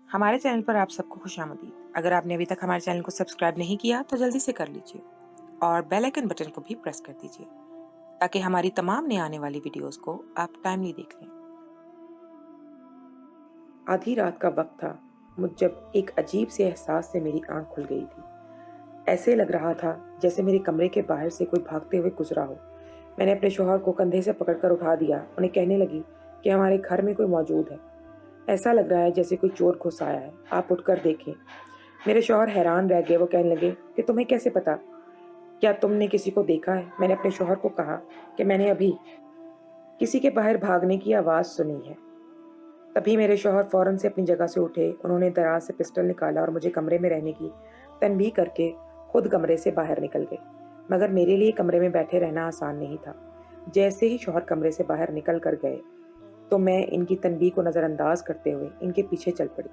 हमारे चैनल पर आप सबको खुशामदीद। अगर आपने अभी तक हमारे चैनल को सब्सक्राइब नहीं किया तो जल्दी से कर लीजिए और बेल आइकन बटन को भी प्रेस कर दीजिए ताकि हमारी तमाम नई आने वाली वीडियोस को आप टाइमली देख लें। आधी रात का वक्त था जब एक अजीब से एहसास से मेरी आंख खुल गई थी। ऐसे लग रहा था जैसे मेरे कमरे के बाहर से कोई भागते हुए गुजरा हो। मैंने अपने शौहर को कंधे से पकड़कर उठा दिया। उन्हें कहने लगी कि हमारे घर में कोई मौजूद है। ऐसा लग रहा है जैसे कोई चोर घुस आया है, आप उठकर देखें। मेरे शौहर हैरान रह गए। वो कहने लगे कि तुम्हें कैसे पता? क्या तुमने किसी को देखा है? मैंने अपने शौहर को कहा कि मैंने अभी किसी के बाहर भागने की आवाज़ सुनी है। तभी मेरे शौहर फौरन से अपनी जगह से उठे। उन्होंने दराज से पिस्टल निकाला और मुझे कमरे में रहने की तनबीह करके खुद कमरे से बाहर निकल गए। मगर मेरे लिए कमरे में बैठे रहना आसान नहीं था। जैसे ही शौहर कमरे से बाहर निकल कर गए तो मैं इनकी तनबीह को नज़रअंदाज करते हुए इनके पीछे चल पड़ी।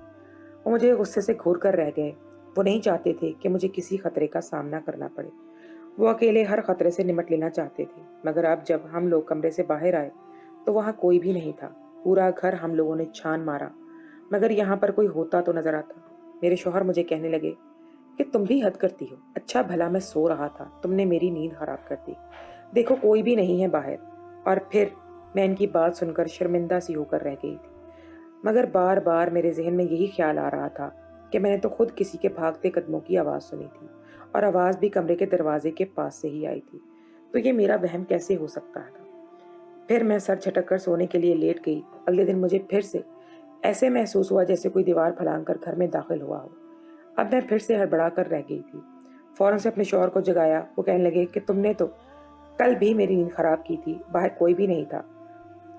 वो मुझे गुस्से से घूर कर रह गए। वो नहीं चाहते थे कि मुझे किसी खतरे का सामना करना पड़े। वो अकेले हर खतरे से निमट लेना चाहते थे। मगर अब जब हम लोग कमरे से बाहर आए तो वहाँ कोई भी नहीं था। पूरा घर हम लोगों ने छान मारा मगर यहाँ पर कोई होता तो नजर आता। मेरे शौहर मुझे कहने लगे कि तुम भी हद करती हो। अच्छा भला मैं सो रहा था, तुमने मेरी नींद खराब कर दी। देखो कोई भी नहीं है बाहर। और फिर मैं इनकी बात सुनकर शर्मिंदा सी होकर रह गई थी। मगर बार बार मेरे जहन में यही ख्याल आ रहा था कि मैंने तो खुद किसी के भागते कदमों की आवाज़ सुनी थी और आवाज़ भी कमरे के दरवाजे के पास से ही आई थी। तो ये मेरा वहम कैसे हो सकता था? फिर मैं सर झटक कर सोने के लिए लेट गई। अगले दिन मुझे फिर से ऐसे महसूस हुआ जैसे कोई दीवार फलांग कर घर में दाखिल हुआ हो। अब मैं फिर से हड़बड़ा कर रह गई थी। फौरन से अपने शौहर को जगाया। वो कहने लगे कि तुमने तो कल भी मेरी नींद खराब की थी, बाहर कोई भी नहीं था।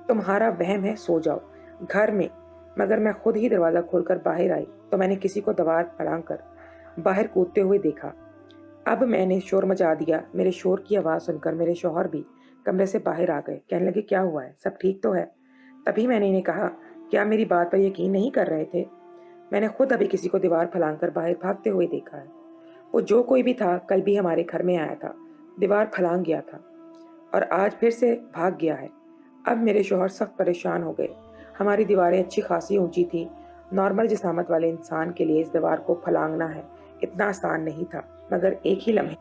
तुम्हारा वहम है, सो जाओ घर में। मगर मैं खुद ही दरवाज़ा खोलकर बाहर आई तो मैंने किसी को दीवार फलांग कर बाहर कूदते हुए देखा। अब मैंने शोर मचा दिया। मेरे शोर की आवाज़ सुनकर मेरे शौहर भी कमरे से बाहर आ गए। कहने लगे क्या हुआ है, सब ठीक तो है? तभी मैंने इन्हें कहा, क्या मेरी बात पर यकीन नहीं कर रहे थे? मैंने खुद अभी किसी को दीवार फलांग कर बाहर भागते हुए देखा है। वो जो कोई भी था कल भी हमारे घर में आया था, दीवार फलांग गया था और आज फिर से भाग गया है। अब मेरे शौहर सख्त परेशान हो गए। हमारी दीवारें अच्छी खासी ऊंची थी। नॉर्मल जिसामत वाले इंसान के लिए इस दीवार को फलांगना है इतना आसान नहीं था। मगर एक ही लम्हे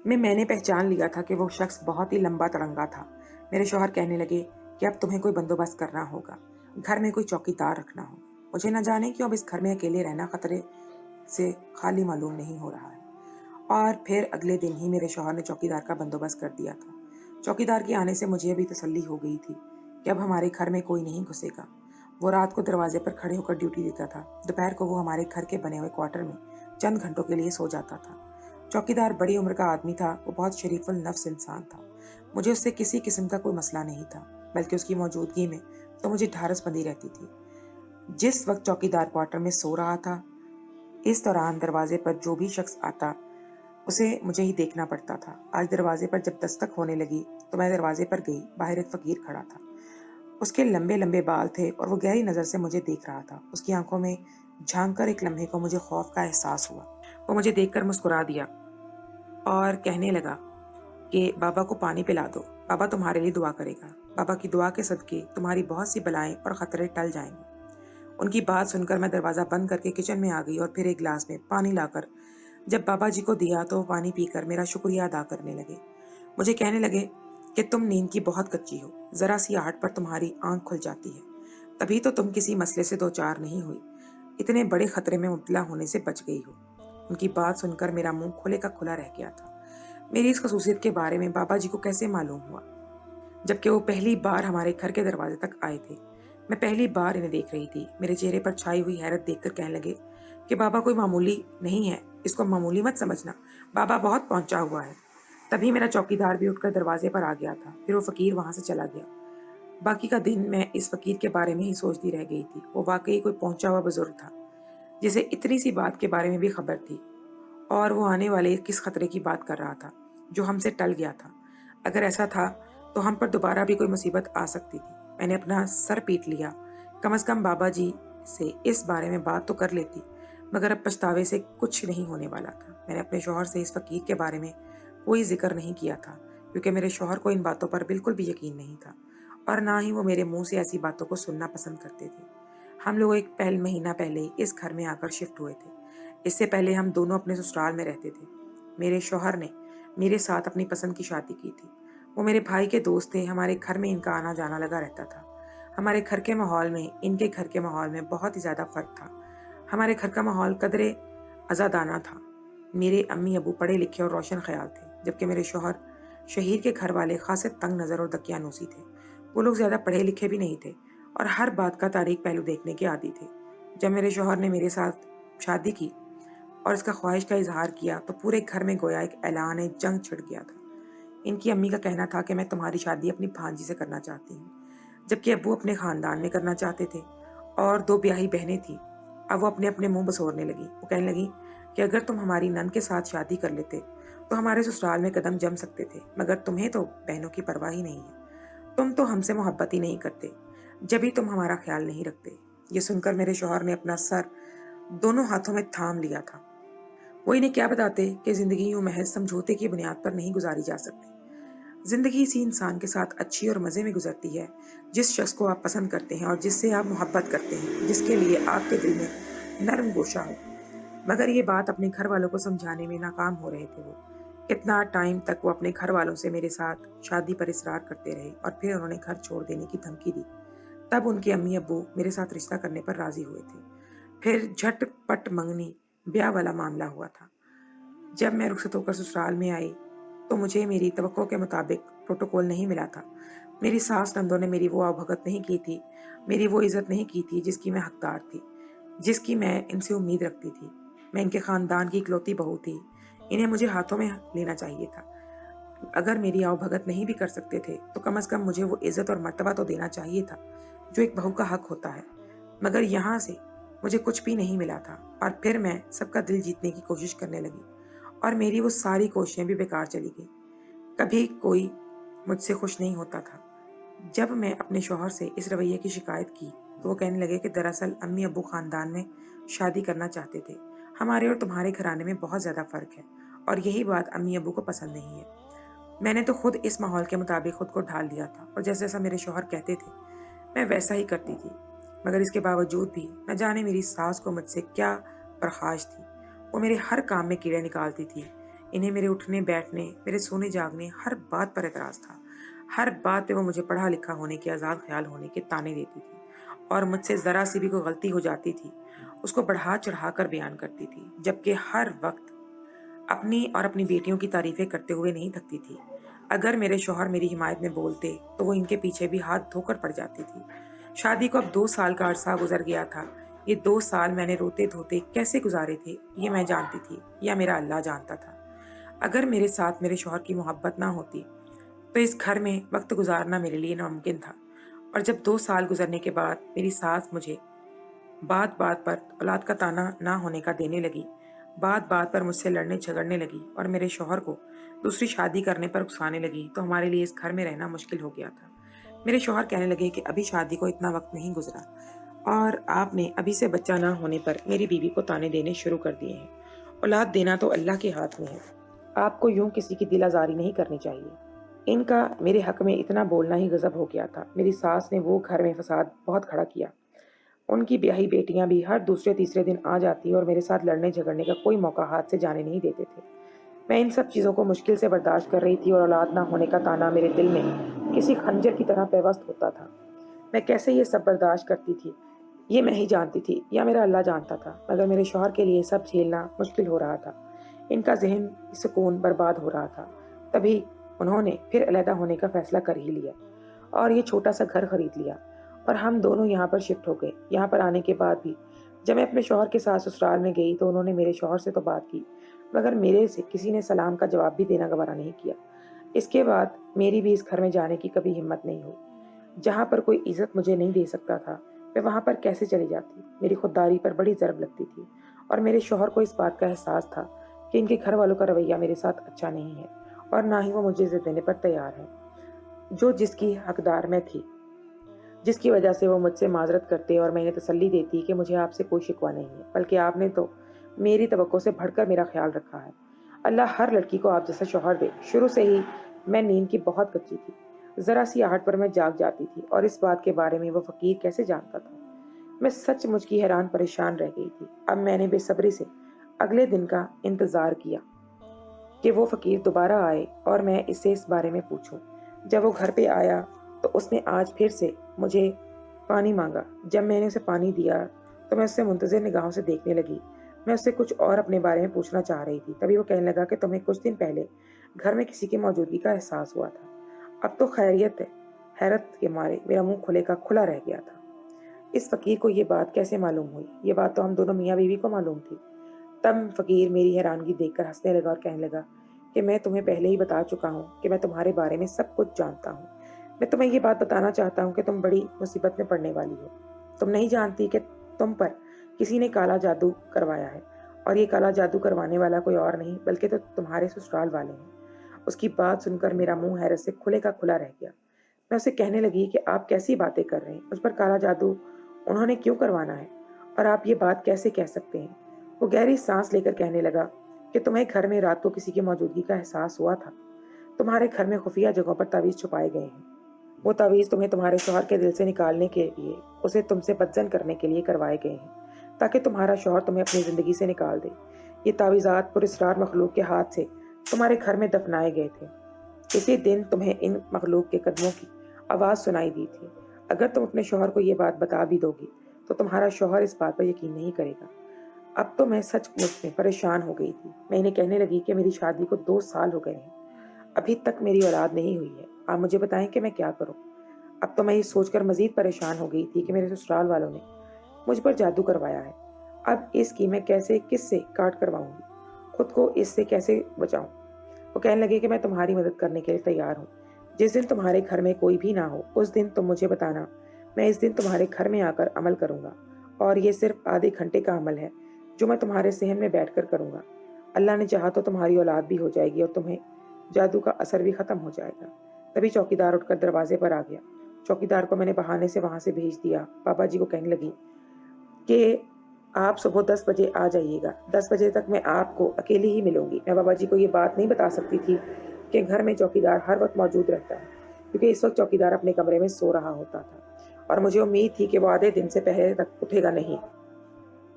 में मैंने पहचान लिया था कि वो शख्स बहुत ही लंबा तरंगा था। मेरे शौहर कहने लगे कि अब तुम्हें कोई बंदोबस्त करना होगा, घर में कोई चौकीदार रखना होगा। मुझे न जाने क्यों अब इस घर में अकेले रहना खतरे से खाली मालूम नहीं हो रहा है। और फिर अगले दिन ही मेरे शौहर ने चौकीदार का बंदोबस्त कर दिया था। चौकीदार के आने से मुझे भी तसल्ली हो गई थी कि अब हमारे घर में कोई नहीं घुसेगा। वो रात को दरवाजे पर खड़े होकर ड्यूटी देता था। दोपहर को वो हमारे घर के बने हुए क्वार्टर में चंद घंटों के लिए सो जाता था। चौकीदार बड़ी उम्र का आदमी था। वो बहुत शरीफुल नफ्स इंसान था। मुझे उससे किसी किस्म का कोई मसला नहीं था, बल्कि उसकी मौजूदगी में तो मुझे ढारस बंदी रहती थी। जिस वक्त चौकीदार क्वार्टर में सो रहा था, इस दौरान दरवाजे पर जो भी शख्स आता उसे मुझे ही देखना पड़ता था। आज दरवाजे पर जब दस्तक होने लगी तो मैं दरवाजे पर गई। बाहर एक फकीर खड़ा था। उसके लंबे लंबे बाल थे और वो गहरी नज़र से मुझे देख रहा था। उसकी आंखों में झांक कर एक लम्हे को मुझे खौफ का एहसास हुआ। वो मुझे देखकर मुस्कुरा दिया और कहने लगा कि बाबा को पानी पिला दो, बाबा तुम्हारे लिए दुआ करेगा। बाबा की दुआ के सदके तुम्हारी बहुत सी बलाएं और खतरे टल जाएंगे। उनकी बात सुनकर मैं दरवाज़ा बंद करके किचन में आ गई और फिर एक गिलास में पानी लाकर जब बाबा जी को दिया तो वो पानी पीकर मेरा शुक्रिया अदा करने लगे। मुझे कहने लगे कि तुम नींद की बहुत कच्ची हो, ज़रा सी आहट पर तुम्हारी आंख खुल जाती है, तभी तो तुम किसी मसले से दो चार नहीं हुई, इतने बड़े खतरे में मुब्तला होने से बच गई हो। उनकी बात सुनकर मेरा मुंह खुले का खुला रह गया था। मेरी इस खसूसियत के बारे में बाबा जी को कैसे मालूम हुआ, जबकि वो पहली बार हमारे घर के दरवाजे तक आए थे। मैं पहली बार इन्हें देख रही थी। मेरे चेहरे पर छाई हुई हैरत देखकर कहने लगे कि बाबा कोई मामूली नहीं है, इसको मामूली मत समझना, बाबा बहुत पहुंचा हुआ है। तभी मेरा चौकीदार भी उठकर दरवाजे पर आ गया था। फिर वो फकीर वहां से चला गया। बाकी का दिन मैं इस फकीर के बारे में ही सोचती रह गई थी। वो वाकई कोई पहुंचा हुआ बुजुर्ग था जिसे इतनी सी बात के बारे में भी खबर थी और वो आने वाले किस खतरे की बात कर रहा था जो हमसे टल गया था। अगर ऐसा था तो हम पर दोबारा भी कोई मुसीबत आ सकती थी। मैंने अपना सर पीट लिया। कम से कम बाबा जी से इस बारे में बात तो कर लेती, मगर अब पछतावे से कुछ नहीं होने वाला था। मैंने अपने शौहर से इस फकीर के बारे में कोई जिक्र नहीं किया था क्योंकि मेरे शौहर को इन बातों पर बिल्कुल भी यकीन नहीं था और ना ही वो मेरे मुंह से ऐसी बातों को सुनना पसंद करते थे। ہم لوگ ایک مہینہ پہلے اس گھر میں آ کر شفٹ ہوئے تھے۔ اس سے پہلے ہم دونوں اپنے سسرال میں رہتے تھے۔ میرے شوہر نے میرے ساتھ اپنی پسند کی شادی کی تھی۔ وہ میرے بھائی کے دوست تھے۔ ہمارے گھر میں ان کا آنا جانا لگا رہتا تھا۔ ہمارے گھر کے ماحول میں ان کے گھر کے ماحول میں بہت ہی زیادہ فرق تھا۔ ہمارے گھر کا ماحول قدرے آزادانہ تھا۔ میرے امی ابو پڑھے لکھے اور روشن خیال تھے، جبکہ میرے شوہر شہیر کے گھر والے خاصے تنگ نظر اور دقیانوسی تھے۔ وہ لوگ زیادہ پڑھے لکھے بھی نہیں تھے اور ہر بات کا تاریک پہلو دیکھنے کے عادی تھے۔ جب میرے شوہر نے میرے ساتھ شادی کی اور اس کا خواہش کا اظہار کیا تو پورے گھر میں گویا ایک اعلان جنگ چھڑ گیا تھا۔ ان کی امی کا کہنا تھا کہ میں تمہاری شادی اپنی بھانجی سے کرنا چاہتی ہوں، جبکہ ابو اپنے خاندان میں کرنا چاہتے تھے اور 2 بیاہی بہنیں تھیں۔ اب وہ اپنے اپنے منہ بسورنے لگی۔ وہ کہنے لگی کہ اگر تم ہماری نند کے ساتھ شادی کر لیتے تو ہمارے سسرال میں قدم جم سکتے تھے، مگر تمہیں تو بہنوں کی پرواہ ہی نہیں ہے۔ تم تو ہم سے محبت ہی نہیں کرتے، جبھی تم ہمارا خیال نہیں رکھتے۔ یہ سن کر میرے شوہر نے اپنا سر دونوں ہاتھوں میں تھام لیا تھا۔ وہ انہیں کیا بتاتے کہ زندگی یوں محض سمجھوتے کی بنیاد پر نہیں گزاری جا سکتی۔ زندگی اسی انسان کے ساتھ اچھی اور مزے میں گزرتی ہے جس شخص کو آپ پسند کرتے ہیں اور جس سے آپ محبت کرتے ہیں، جس کے لیے آپ کے دل میں نرم گوشہ ہو۔ مگر یہ بات اپنے گھر والوں کو سمجھانے میں ناکام ہو رہے تھے۔ وہ کتنا ٹائم تک وہ اپنے گھر والوں سے میرے ساتھ شادی پر اصرار کرتے رہے اور پھر انہوں نے گھر چھوڑ دینے کی دھمکی دی۔ تب ان کے امی ابو میرے ساتھ رشتہ کرنے پر راضی ہوئے تھے۔ پھر جھٹ پٹ منگنی بیاہ والا معاملہ ہوا تھا۔ جب میں رخصت ہو کر سسرال میں آئی تو مجھے میری توقع کے مطابق پروٹوکول نہیں ملا تھا۔ میری ساس نندوں نے میری وہ آؤبھگت نہیں کی تھی، میری وہ عزت نہیں کی تھی جس کی میں حقدار تھی، جس کی میں ان سے امید رکھتی تھی۔ میں ان کے خاندان کی اکلوتی بہو تھی، انہیں مجھے ہاتھوں میں لینا چاہیے تھا۔ اگر میری آؤبھگت نہیں بھی کر سکتے تھے تو کم از کم مجھے وہ عزت اور مرتبہ تو دینا چاہیے تھا جو ایک بہو کا حق ہوتا ہے۔ مگر یہاں سے مجھے کچھ بھی نہیں ملا تھا اور پھر میں سب کا دل جیتنے کی کوشش کرنے لگی اور میری وہ ساری کوششیں بھی بیکار چلی گئیں۔ کبھی کوئی مجھ سے خوش نہیں ہوتا تھا۔ جب میں اپنے شوہر سے اس رویے کی شکایت کی تو وہ کہنے لگے کہ دراصل امی ابو خاندان میں شادی کرنا چاہتے تھے، ہمارے اور تمہارے گھرانے میں بہت زیادہ فرق ہے اور یہی بات امی ابو کو پسند نہیں ہے۔ میں نے تو خود اس ماحول کے مطابق خود کو ڈھال دیا تھا اور جیسا میرے شوہر کہتے تھے میں ویسا ہی کرتی تھی۔ مگر اس کے باوجود بھی نہ جانے میری ساس کو مجھ سے کیا پرخاش تھی۔ وہ میرے ہر کام میں کیڑے نکالتی تھی۔ انہیں میرے اٹھنے بیٹھنے، میرے سونے جاگنے، ہر بات پر اعتراض تھا۔ ہر بات پہ وہ مجھے پڑھا لکھا ہونے کے، آزاد خیال ہونے کے تانے دیتی تھی اور مجھ سے ذرا سی بھی کوئی غلطی ہو جاتی تھی اس کو بڑھا چڑھا کر بیان کرتی تھی، جبکہ ہر وقت اپنی اور اپنی بیٹیوں کی تعریفیں کرتے ہوئے نہیں تھکتی تھی۔ اگر میرے شوہر میری حمایت میں بولتے تو وہ ان کے پیچھے بھی ہاتھ دھو کر پڑ جاتی تھی۔ شادی کو اب 2 سال کا عرصہ گزر گیا تھا۔ یہ 2 سال میں نے روتے دھوتے کیسے گزارے تھے یہ میں جانتی تھی یا میرا اللہ جانتا تھا۔ اگر میرے ساتھ میرے شوہر کی محبت نہ ہوتی تو اس گھر میں وقت گزارنا میرے لیے ناممکن تھا۔ اور جب 2 سال گزرنے کے بعد میری ساس مجھے بات بات پر اولاد کا تانا نہ ہونے کا دینے لگی، بات بات پر مجھ سے لڑنے جھگڑنے لگی اور میرے شوہر کو دوسری شادی کرنے پر اکسانے لگی تو ہمارے لیے اس گھر میں رہنا مشکل ہو گیا تھا۔ میرے شوہر کہنے لگے کہ ابھی شادی کو اتنا وقت نہیں گزرا اور آپ نے ابھی سے بچہ نہ ہونے پر میری بیوی کو تانے دینے شروع کر دیے ہیں۔ اولاد دینا تو اللہ کے ہاتھ میں ہے، آپ کو یوں کسی کی دل آزاری نہیں کرنی چاہیے۔ ان کا میرے حق میں اتنا بولنا ہی غضب ہو گیا تھا۔ میری ساس نے وہ گھر میں فساد بہت کھڑا کیا۔ ان کی بیاہی بیٹیاں بھی ہر دوسرے تیسرے دن آ جاتی اور میرے ساتھ لڑنے جھگڑنے کا کوئی موقع ہاتھ سے جانے نہیں دیتے تھے۔ میں ان سب چیزوں کو مشکل سے برداشت کر رہی تھی اور اولاد نہ ہونے کا تانا میرے دل میں کسی خنجر کی طرح پیوست ہوتا تھا۔ میں کیسے یہ سب برداشت کرتی تھی یہ میں ہی جانتی تھی یا میرا اللہ جانتا تھا، مگر میرے شوہر کے لیے سب جھیلنا مشکل ہو رہا تھا۔ ان کا ذہن سکون برباد ہو رہا تھا۔ تبھی انہوں نے پھر علیحدہ ہونے کا فیصلہ کر ہی لیا اور یہ چھوٹا سا گھر خرید لیا اور ہم دونوں یہاں پر شفٹ ہو گئے۔ یہاں پر آنے کے بعد بھی جب میں اپنے شوہر کے ساتھ سسرال میں گئی تو انہوں نے میرے شوہر سے تو بات کی، مگر میرے سے کسی نے سلام کا جواب بھی دینا گوارا نہیں کیا۔ اس کے بعد میری بھی اس گھر میں جانے کی کبھی ہمت نہیں ہوئی۔ جہاں پر کوئی عزت مجھے نہیں دے سکتا تھا میں وہاں پر کیسے چلی جاتی؟ میری خودداری پر بڑی ضرب لگتی تھی اور میرے شوہر کو اس بات کا احساس تھا کہ ان کے گھر والوں کا رویہ میرے ساتھ اچھا نہیں ہے اور نہ ہی وہ مجھے عزت دینے پر تیار ہے، جو جس کی حقدار میں تھی، جس کی وجہ سے وہ مجھ سے معذرت کرتے اور میں انہیں تسلی دیتی کہ مجھے آپ سے کوئی شکوہ نہیں ہے، بلکہ آپ نے تو میری توقع سے بڑھ کر میرا خیال رکھا ہے۔ اللہ ہر لڑکی کو آپ جیسا شوہر دے۔ شروع سے ہی میں نیند کی بہت کچی تھی، ذرا سی آہٹ پر میں جاگ جاتی تھی اور اس بات کے بارے میں وہ فقیر کیسے جانتا تھا؟ मैं सचमुच की हैरान परेशान रह गई थी। अब मैंने बेसब्री से अगले दिन का इंतज़ार किया कि वो फ़कीर दोबारा आए और मैं इससे इस बारे में पूछूं। जब वो घर पे आया तो उसने आज फिर से मुझे पानी मांगा। जब मैंने उसे पानी दिया तो मैं उससे मुंतज़िर निगाहों से देखने लगी। मैं उससे कुछ और अपने बारे में पूछना चाह रही थी, तभी वो कहने लगा कि तुम्हें कुछ दिन पहले घर में किसी की मौजूदगी का एहसास हुआ था। अब तो खैरियत है। हैरत के मारे मेरा मुंह खुले का खुला रह गया था। इस फ़कीर को ये बात कैसे मालूम हुई? ये बात तो हम दोनों मियाँ बीवी को मालूम थी। तब फ़कीर मेरी हैरानगी देखकर हंसने लगा और कहने लगा कि मैं तुम्हें पहले ही बता चुका हूँ कि मैं तुम्हारे बारे में सब कुछ जानता हूँ। मैं तुम्हें ये बात बताना चाहता हूँ कि तुम बड़ी मुसीबत में पड़ने वाली हो। तुम नहीं जानती कि तुम पर किसी ने काला जादू करवाया है, और ये काला जादू करवाने वाला कोई और नहीं बल्कि तो तुम्हारे ससुराल वाले हैं। उसकी बात सुनकर मेरा मुंह हैरत से खुले का खुला रह गया। मैं उसे कहने लगी कि आप कैसी बातें कर रहे हैं? उस पर काला जादू उन्होंने क्यों करवाना है, और आप ये बात कैसे कह सकते हैं? वो गहरी सांस लेकर कहने लगा कि तुम्हें घर में रात को किसी की मौजूदगी का एहसास हुआ था। तुम्हारे घर में खुफिया जगहों पर तावीज़ छुपाए गए हैं। वो तावीज़ तुम्हें तुम्हारे शौहर के दिल से निकालने के लिए, उसे तुमसे बदज़न करने के लिए करवाए गए हैं, ताकि तुम्हारा शौहर तुम्हें अपनी ज़िंदगी से निकाल दे। ये तावीज़ात पुरस्रार मखलूक के हाथ से तुम्हारे घर में दफनाए गए थे। इसी दिन तुम्हें इन मखलूक के कदमों की आवाज़ सुनाई दी थी। अगर तुम अपने शौहर को ये बात बता भी दोगी तो तुम्हारा शौहर इस बात पर यकीन नहीं करेगा। अब तो मैं सचमुच में परेशान हो गई थी। मैं इन्हें कहने लगी कि मेरी शादी को 2 साल हो गए हैं, अभी तक मेरी औलाद नहीं हुई है। आप मुझे बताएं कि मैं क्या करूं? अब तो मैं ये सोचकर मज़ीद परेशान हो गई थी कि मेरे ससुराल वालों ने मुझ पर जादू करवाया है। अब इसकी मैं कैसे किससे काट करवाऊंगी? खुद को इससे कैसे बचाऊं? वो कहने लगे कि मैं तुम्हारी मदद करने के लिए तैयार हूँ। जिस दिन तुम्हारे घर में कोई भी ना हो उस दिन तुम मुझे बताना। मैं इस दिन तुम्हारे घर में आकर अमल करूँगा, और ये सिर्फ आधे घंटे का अमल है जो मैं तुम्हारे सहन में बैठकर करूँगा। अल्लाह ने चाहा तो तुम्हारी औलाद भी हो जाएगी और तुम्हें जादू का असर भी ख़त्म हो जाएगा। तभी चौकीदार उठकर दरवाजे पर आ गया। चौकीदार को मैंने बहाने से वहाँ से भेज दिया। पापा जी को कहने लगी कि आप सुबह 10 बजे आ जाइएगा। 10 बजे तक मैं आपको अकेली ही मिलूंगी। मैं बाबा जी को ये बात नहीं बता सकती थी कि घर में चौकीदार हर वक्त मौजूद रहता है, क्योंकि इस वक्त चौकीदार अपने कमरे में सो रहा होता था और मुझे उम्मीद थी कि वो आधे दिन से पहले तक उठेगा नहीं।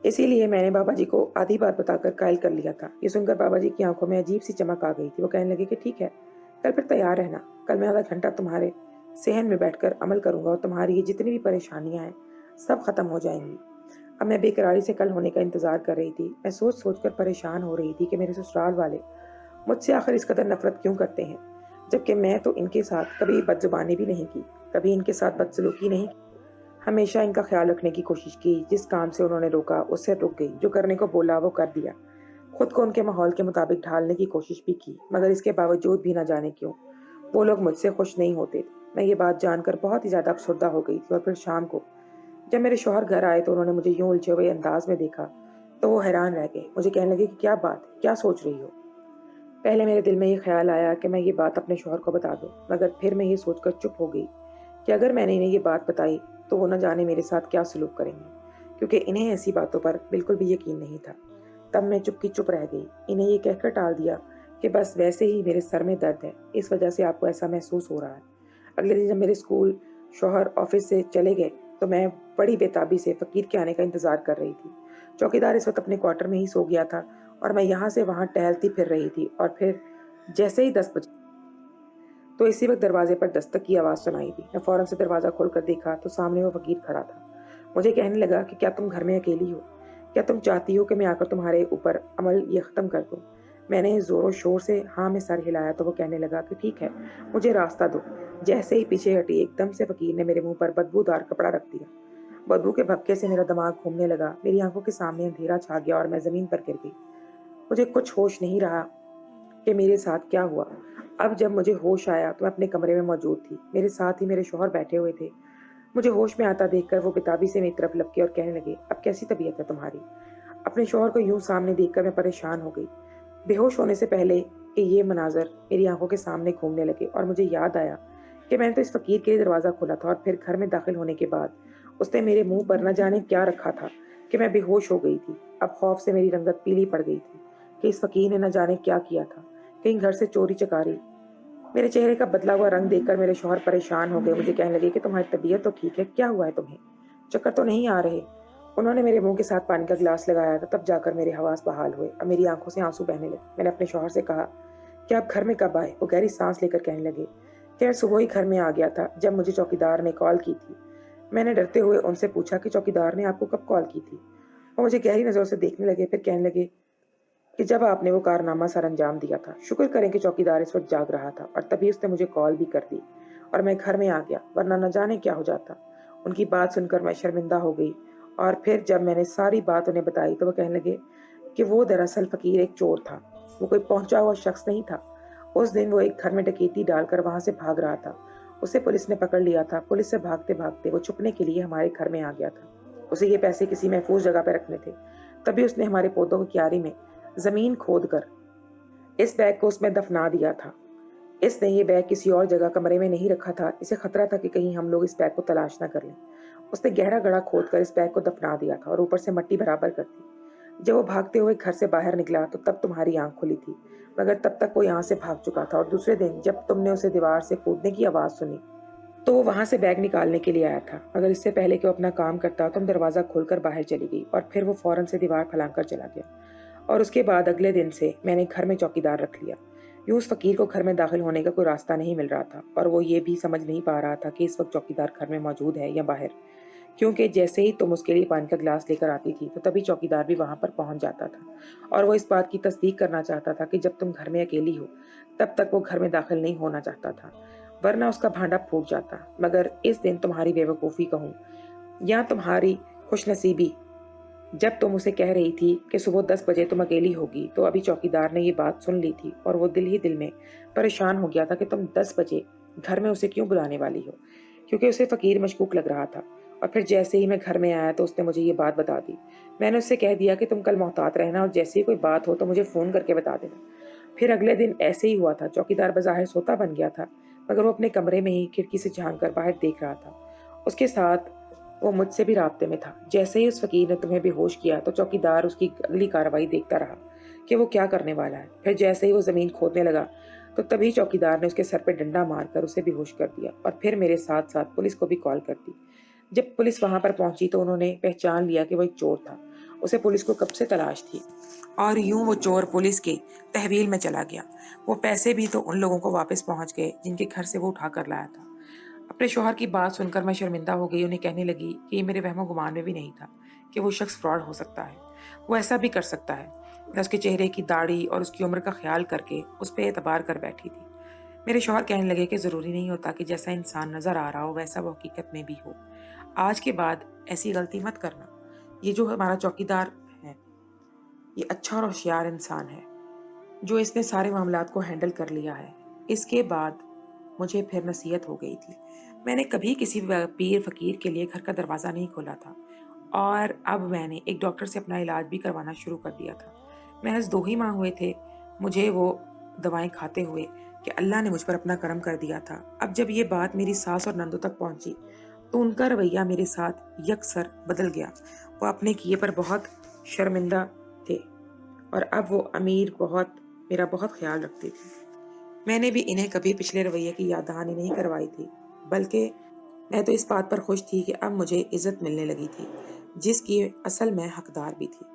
इसीलिए मैंने बाबा जी को आधी बात बताकर कायल कर लिया था। ये सुनकर बाबा जी की आंखों में अजीब सी चमक आ गई थी। वो कहने लगे कि ठीक है, कल फिर तैयार रहना। कल मैं आधा घंटा तुम्हारे सहन में बैठकर अमल करूंगा और तुम्हारी ये जितनी भी परेशानियां हैं सब खत्म हो जाएंगी। अब मैं बेकरारी से कल होने का इंतजार कर रही थी। मैं सोच सोच कर परेशान हो रही थी कि मेरे ससुराल वाले मुझसे आखिर इस कदर नफरत क्यों करते हैं, जबकि मैं तो इनके साथ कभी बदजुबानी भी नहीं की, कभी इनके साथ बदसलूकी नहीं की। हमेशा इनका ख्याल रखने की कोशिश की। जिस काम से उन्होंने रोका उससे रुक गई, जो करने को बोला वो कर दिया। खुद को उनके माहौल के मुताबिक ढालने की कोशिश भी की, मगर इसके बावजूद भी न जाने क्यों वो लोग मुझसे खुश नहीं होते थे। मैं ये बात जानकर बहुत ही ज़्यादा अफसरदा हो गई थी। और फिर शाम को जब मेरे शौहर घर आए तो उन्होंने मुझे यूं उलझे हुए अंदाज में देखा तो वो हैरान रह गए। मुझे कहने लगे कि क्या बात, क्या सोच रही हो? पहले मेरे दिल में ये ख्याल आया कि मैं ये बात अपने शौहर को बता दूं, मगर फिर मैं ये सोचकर चुप हो गई कि अगर मैंने इन्हें ये बात बताई तो वो न जाने मेरे साथ क्या सलूक करेंगे, क्योंकि इन्हें ऐसी बातों पर बिल्कुल भी यकीन नहीं था। तब मैं चुप की चुप रह गई। इन्हें ये कहकर टाल दिया कि बस वैसे ही मेरे सर में दर्द है, इस वजह से आपको ऐसा महसूस हो रहा है। अगले दिन जब मेरे स्कूल शौहर ऑफिस से चले गए तो मैं बड़ी बेताबी से फ़कीर के आने का इंतज़ार कर रही थी। चौकीदार इस वक्त अपने क्वार्टर में ही सो गया था और मैं यहाँ से वहाँ टहलती फिर रही थी। और फिर जैसे ही 10 बजे तो इसी वक्त दरवाजे पर दस्तक की आवाज़ सुनाई दी। मैं फौरन से दरवाज़ा खोलकर देखा तो सामने वो फ़कीर खड़ा था। मुझे कहने लगा कि क्या तुम घर में अकेली हो? क्या तुम चाहती हो कि मैं आकर तुम्हारे ऊपर अमल ये ख़त्म कर दूँ? मैंने ज़ोरों शोर से हाँ में सर हिलाया तो वो कहने लगा कि ठीक है, मुझे रास्ता दो। जैसे ही पीछे हटी एकदम से फ़कीर ने मेरे मुंह पर बदबूदार कपड़ा रख दिया। बदबू के भपके से मेरा दिमाग घूमने लगा। मेरी आंखों के सामने अंधेरा छा गया और मैं ज़मीन पर गिर गई। मुझे कुछ होश नहीं रहा कि मेरे साथ क्या हुआ। अब जब मुझे होश आया तो मैं अपने कमरे में मौजूद थी। मेरे साथ ही मेरे शौहर बैठे हुए थे। मुझे होश में आता देखकर वो बेताबी से मेरी तरफ लपके और कहने लगे, अब कैसी तबीयत है तुम्हारी? अपने शौहर को यूं सामने देखकर मैं परेशान हो गई। बेहोश होने से पहले कि ये मनाजर मेरी आंखों के सामने घूमने लगे और मुझे याद आया कि मैंने तो इस फकीर के लिए दरवाज़ा खोला था, और फिर घर में दाखिल होने के बाद उसने मेरे मुंह पर न जाने क्या रखा था कि मैं बेहोश हो गई थी। अब खौफ से मेरी रंगत पीली पड़ गई थी कि इस फकीर ने न जाने क्या किया था, कहीं घर से चोरी चकारी। मेरे चेहरे का बदला हुआ रंग देखकर मेरे शौहर परेशान हो गए। मुझे कहने लगे कि तुम्हारी तबीयत तो ठीक है, क्या हुआ है तुम्हें? چکر تو نہیں آ رہے؟ انہوں نے میرے منہ کے ساتھ پانی کا گلاس لگایا تھا، تب جا کر میرے حواس بحال ہوئے اور میری آنکھوں سے آنسو بہنے لگے۔ میں نے اپنے شوہر سے کہا کہ آپ گھر میں کب آئے؟ وہ گہری سانس لے کر کہنے لگے کہ میں صبح ہی گھر میں آ گیا تھا جب مجھے چوکیدار نے کال کی تھی۔ میں نے ڈرتے ہوئے ان سے پوچھا کہ چوکیدار نے آپ کو کب کال کی تھی؟ وہ مجھے گہری نظروں سے دیکھنے لگے، پھر کہنے لگے کہ جب آپ نے وہ کارنامہ سر انجام دیا تھا۔ شکر کریں کہ چوکیدار اس وقت جاگ رہا تھا اور تبھی اس نے مجھے کال بھی کر دی اور میں گھر میں آ گیا، ورنہ نہ جانے کیا ہو جاتا۔ ان کی بات سن کر میں شرمندہ ہو گئی اور پھر جب میں نے ساری بات انہیں بتائی تو وہ کہنے لگے کہ وہ دراصل فقیر ایک چور تھا، وہ کوئی پہنچا ہوا شخص نہیں تھا۔ اس دن وہ ایک گھر میں ڈکیتی ڈال کر وہاں سے بھاگ رہا تھا۔ اسے پولیس نے پکڑ لیا تھا۔ پولیس سے بھاگتے بھاگتے وہ چھپنے کے لیے ہمارے گھر میں آ گیا تھا۔ اسے یہ پیسے کسی محفوظ جگہ پہ رکھنے تھے، تبھی اس نے ہمارے پودوں کی کیاری میں زمین کھود کر اس بیگ کو اس میں دفنا دیا تھا۔ اس نے یہ بیگ کسی اور جگہ کمرے میں نہیں رکھا تھا، اسے خطرہ تھا کہ کہیں ہم لوگ اس بیگ کو تلاش نہ کر لیں۔ اس نے گہرا گڑھا کھود کر اس بیگ کو دفنا دیا تھا اور اوپر سے مٹی برابر کر دی۔ جب وہ بھاگتے ہوئے گھر سے باہر نکلا تو تب تمہاری آنکھ کھلی تھی، مگر تب تک وہ یہاں سے بھاگ چکا تھا، اور دوسرے دن جب تم نے اسے دیوار سے کودنے کی آواز سنی تو وہ وہاں سے بیگ نکالنے کے لیے آیا تھا، مگر اس سے پہلے کہ وہ اپنا کام کرتا تم دروازہ کھول کر باہر چلی گئی اور پھر وہ فوراً سے دیوار پھلانگ کر چلا گیا۔ اور اس کے بعد اگلے دن سے میں نے گھر میں چوکیدار رکھ لیا۔ یوں اس فقیر کو گھر میں داخل ہونے کا کوئی راستہ نہیں مل رہا تھا، اور وہ یہ بھی سمجھ نہیں پا رہا تھا کہ اس وقت چوکیدار گھر میں موجود ہے یا باہر، کیونکہ جیسے ہی تم اس کے لیے پانی کا گلاس لے کر آتی تھی تو تبھی چوکیدار بھی وہاں پر پہنچ جاتا تھا، اور وہ اس بات کی تصدیق کرنا چاہتا تھا کہ جب تم گھر میں اکیلی ہو تب تک وہ گھر میں داخل نہیں ہونا چاہتا تھا، ورنہ اس کا بھانڈا پھوٹ جاتا۔ مگر اس دن تمہاری بے وقوفی کہوں یا تمہاری خوش نصیبی، جب تم اسے کہہ رہی تھی کہ صبح 10 بجے تم اکیلی ہوگی تو ابھی چوکیدار نے یہ بات سن لی تھی، اور وہ دل ہی دل میں پریشان ہو گیا تھا کہ تم 10 بجے گھر میں اسے کیوں بلانے والی ہو، کیونکہ اسے فقیر مشکوک لگ رہا تھا۔ اور پھر جیسے ہی میں گھر میں آیا تو اس نے مجھے یہ بات بتا دی۔ میں نے اس سے کہہ دیا کہ تم کل محتاط رہنا اور جیسے ہی کوئی بات ہو تو مجھے فون کر کے بتا دینا۔ پھر اگلے دن ایسے ہی ہوا تھا۔ چوکیدار بظاہر سوتا بن گیا تھا، مگر وہ اپنے کمرے میں ہی کھڑکی سے جھانک کر باہر دیکھ رہا تھا۔ اس کے ساتھ وہ مجھ سے بھی رابطے میں تھا۔ جیسے ہی اس فقیر نے تمہیں بے ہوش کیا تو چوکیدار اس کی اگلی کارروائی دیکھتا رہا کہ وہ کیا کرنے والا ہے۔ پھر جیسے ہی وہ زمین کھودنے لگا تو تبھی چوکیدار نے اس کے سر پہ ڈنڈا مار کر اسے بے ہوش کر دیا، اور پھر میرے ساتھ ساتھ پولیس کو بھی کال کر دی۔ جب پولیس وہاں پر پہنچی تو انہوں نے پہچان لیا کہ وہ ایک چور تھا۔ اسے پولیس کو کب سے تلاش تھی، اور یوں وہ چور پولیس کے تحویل میں چلا گیا۔ وہ پیسے بھی تو ان لوگوں کو واپس پہنچ گئے جن کے گھر سے وہ اٹھا کر لایا تھا۔ اپنے شوہر کی بات سن کر میں شرمندہ ہو گئی۔ انہیں کہنے لگی کہ یہ میرے وہم و گمان میں بھی نہیں تھا کہ وہ شخص فراڈ ہو سکتا ہے، وہ ایسا بھی کر سکتا ہے۔ میں اس کے چہرے کی داڑھی اور اس کی عمر کا خیال کر کے اس پہ اعتبار کر بیٹھی تھی۔ میرے شوہر کہنے لگے کہ ضروری نہیں ہوتا کہ جیسا انسان نظر آ رہا ہو ویسا وہ حقیقت میں بھی ہو۔ آج کے بعد ایسی غلطی مت کرنا۔ یہ جو ہمارا چوکیدار ہے یہ اچھا اور ہوشیار انسان ہے، جو اس نے سارے معاملات کو ہینڈل کر لیا ہے۔ اس کے بعد مجھے پھر نصیحت ہو گئی تھی۔ میں نے کبھی کسی پیر فقیر کے لیے گھر کا دروازہ نہیں کھولا تھا، اور اب میں نے ایک ڈاکٹر سے اپنا علاج بھی کروانا شروع کر دیا تھا۔ محض 2 ہی ماہ ہوئے تھے مجھے وہ دوائیں کھاتے ہوئے کہ اللہ نے مجھ پر اپنا کرم کر دیا تھا۔ اب جب یہ بات میری ساس اور نندوں تک پہنچی تو ان کا رویہ میرے ساتھ یکسر بدل گیا۔ وہ اپنے کیے پر بہت شرمندہ تھے، اور اب وہ میرا بہت خیال رکھتی تھی۔ میں نے بھی انہیں کبھی پچھلے رویے کی یاد دہانی نہیں کروائی تھی، بلکہ میں تو اس بات پر خوش تھی کہ اب مجھے عزت ملنے لگی تھی، جس کی اصل میں حقدار بھی تھی۔